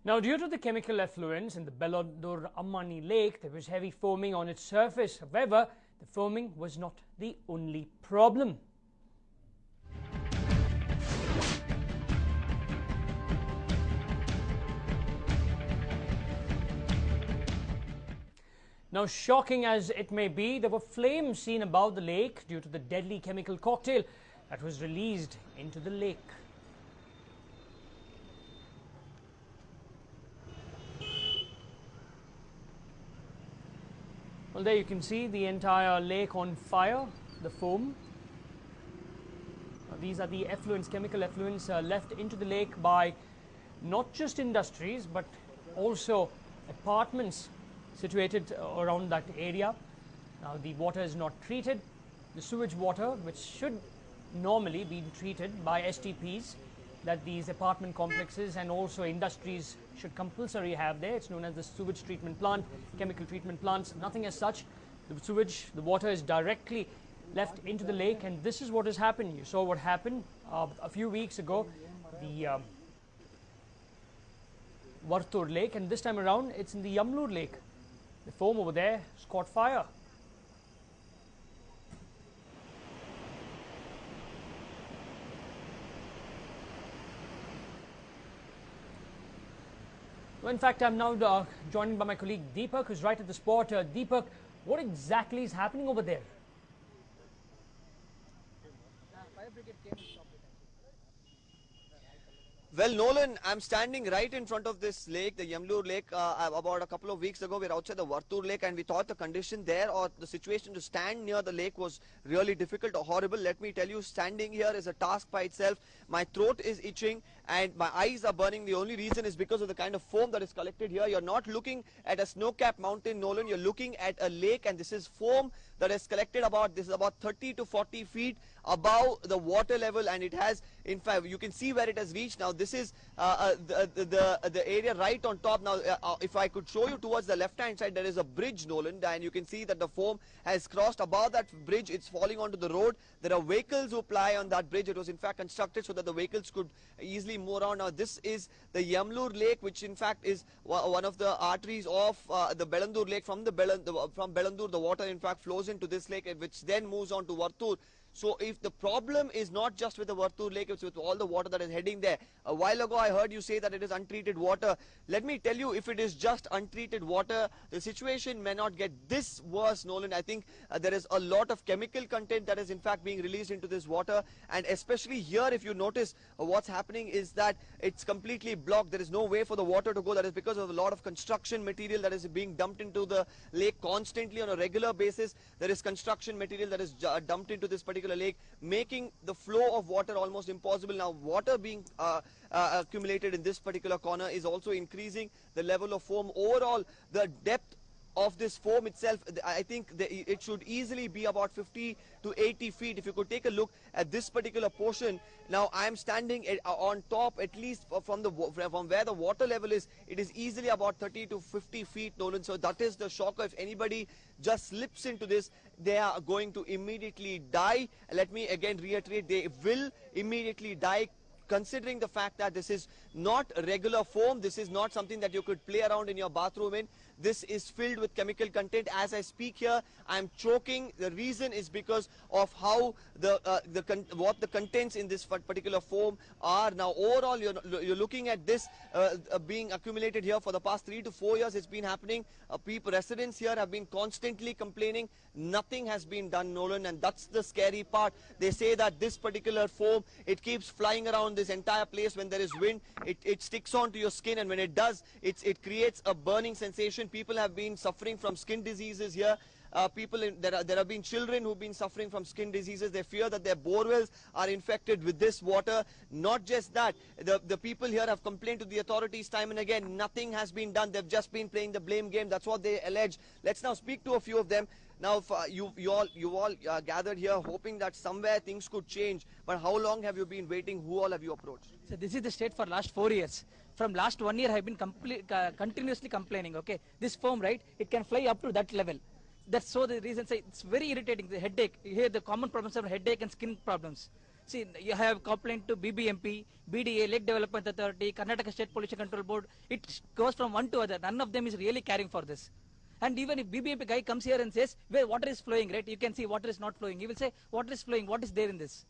Now, due to the chemical effluents in the Bellandur-Ammani lake, there was heavy foaming on its surface. However, the foaming was not the only problem. Now, shocking as it may be, there were flames seen above the lake due to the deadly chemical cocktail that was released into the lake. Well, there you can see the entire lake on fire, the foam. These are the effluents, chemical effluents left into the lake by not just industries but also apartments situated around that area. Now, the water is not treated. The sewage water, which should normally be treated by STPs, that these apartment complexes and also industries should compulsory have there. It's known as the sewage treatment plant, chemical treatment plants, nothing as such. The sewage, the water is directly left into the lake, and this is what has happened. You saw what happened a few weeks ago, the Vartur lake, and this time around it's in the Yamlur lake. The foam over there has caught fire. Well, in fact, I'm now joined by my colleague Deepak, who's right at the spot. Deepak, what exactly is happening over there? Fire brigade came and stopped it. Well, Nolan, I'm standing right in front of this lake, the Yamlur lake. About a couple of weeks ago, we were outside the Vartur lake, and we thought the condition there or the situation to stand near the lake was really difficult or horrible. Let me tell you, standing here is a task by itself. My throat is itching and my eyes are burning. The only reason is because of the kind of foam that is collected here. You're not looking at a snow-capped mountain, Nolan. You're looking at a lake, and this is foam that is collected this is about 30 to 40 feet above the water level, and it has, in fact, you can see where it has reached. Now, this is the area right on top. Now, if I could show you towards the left-hand side, there is a bridge, Nolan, and you can see that the foam has crossed above that bridge. It's falling onto the road. There are vehicles who ply on that bridge. It was, in fact, constructed so that the vehicles could easily move around. Now, this is the Yamlur lake, which, in fact, is one of the arteries of the Bellandur lake. From Bellandur, the water, in fact, flows into this lake, which then moves on to Vartur. So if the problem is not just with the Vartur lake, it's with all the water that is heading there. A while ago, I heard you say that it is untreated water. Let me tell you, if it is just untreated water, the situation may not get this worse, Nolan. I think there is a lot of chemical content that is, in fact, being released into this water. And especially here, if you notice, what's happening is that it's completely blocked. There is no way for the water to go. That is because of a lot of construction material that is being dumped into the lake constantly on a regular basis. There is construction material that is dumped into this particular lake, making the flow of water almost impossible. Now, water being accumulated in this particular corner is also increasing the level of foam. Overall, the depth of this foam itself, I think it should easily be about 50 to 80 feet. If you could take a look at this particular portion, now I am standing on top, at least from where the water level is, it is easily about 30 to 50 feet, Nolan. So that is the shocker. If anybody just slips into this, they are going to immediately die. Let me again reiterate, they will immediately die, considering the fact that this is not regular foam. This is not something that you could play around in your bathroom in. This is filled with chemical content. As I speak here, I'm choking. The reason is because of how what the contents in this particular foam are. Now, overall, you're looking at this being accumulated here for the past 3 to 4 years. It's been happening. Residents here have been constantly complaining. Nothing has been done, Nolan, and that's the scary part. They say that this particular foam, it keeps flying around this entire place. When there is wind, it sticks onto your skin, and when it does, it creates a burning sensation. People have been suffering from skin diseases here. There have been children who've been suffering from skin diseases. They fear that their borewells are infected with this water. Not just that, the people here have complained to the authorities time and again. Nothing has been done. They've just been playing the blame game. That's what they allege. Let's now speak to a few of them. Now, you all gathered here hoping that somewhere things could change. But how long have you been waiting? Who all have you approached? So this is the state for last 4 years. From last 1 year, I have been continuously complaining. Okay, this foam, right? It can fly up to that level. That's so the reason. Say it's very irritating. The headache. You hear the common problems of headache and skin problems. See, you have complaint to BBMP, BDA, Lake Development Authority, Karnataka State Pollution Control Board. It goes from one to other. None of them is really caring for this. And even if BBMP guy comes here and says, where water is flowing, right? You can see water is not flowing. He will say, water is flowing. What is there in this?